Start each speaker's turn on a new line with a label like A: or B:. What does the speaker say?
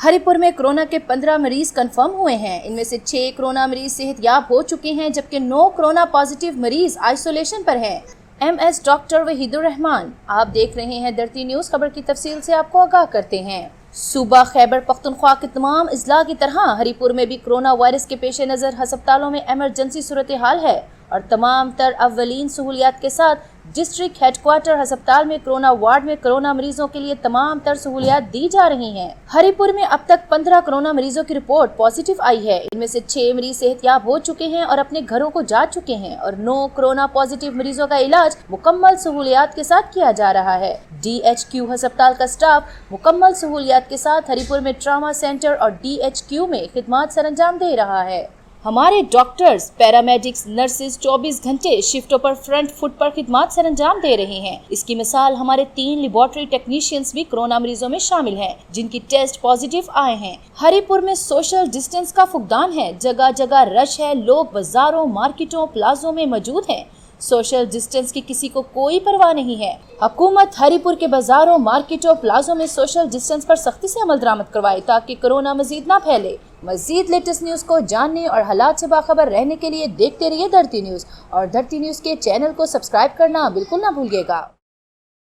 A: हरिपुर में कोरोना के 15 मरीज कंफर्म हुए हैं। इनमें से 6 कोरोना मरीज सेहतयाब हो चुके हैं, जबकि 9 कोरोना पॉजिटिव मरीज आइसोलेशन पर हैं। MS doctor Wahidur Rahman. आप देख रहे हैं धरती न्यूज। खबर की तफसील से आपको आगाह करते हैं। सूबा खैबर पख्तूनख्वा के तमाम अजला की तरह हरिपुर में भी कोरोना वायरस के पेश नज़र हस्पतालों में एमरजेंसी सूरत हाल है और तमाम तर अव्वलीन सहूलियात के साथ डिस्ट्रिक्ट हेडक्वार्टर अस्पताल में कोरोना वार्ड में कोरोना मरीजों के लिए तमाम तर सहूलियात दी जा रही हैं। हरिपुर में अब तक 15 कोरोना मरीजों की रिपोर्ट पॉजिटिव आई है। इनमें से 6 मरीज सेहतयाब हो चुके हैं और अपने घरों को जा चुके हैं और 9 कोरोना पॉजिटिव मरीजों का इलाज मुकम्मल सहूलियात के साथ किया जा रहा है। DHQ अस्पताल का स्टाफ मुकम्मल सहूलियात के साथ हरिपुर में ट्रामा सेंटर और DHQ में खिदमात सरंजाम दे रहा है। हमारे डॉक्टर्स, पैरामेडिक्स, नर्सेज 24 घंटे शिफ्टों पर फ्रंट फुट पर खिदमात सरंजाम दे रहे हैं। इसकी मिसाल हमारे 3 लेबोरेटरी टेक्नीशियंस भी कोरोना मरीजों में शामिल हैं, जिनकी टेस्ट पॉजिटिव आए हैं। हरिपुर में सोशल डिस्टेंस का फुकदान है। जगह जगह रश है। लोग बाजारों, मार्केटों, प्लाजों में मौजूद हैं। सोशल डिस्टेंस की किसी को कोई परवाह नहीं है। हुकूमत हरिपुर के बाजारों, मार्केटों, प्लाजों में सोशल डिस्टेंस पर सख्ती से अमल दरामद करवाए ताकि कोरोना मजीद न फैले। मजीद लेटेस्ट न्यूज को जानने और हालात से बाखबर रहने के लिए देखते रहिए धरती न्यूज और धरती न्यूज के चैनल को सब्सक्राइब करना बिल्कुल ना भूलिएगा।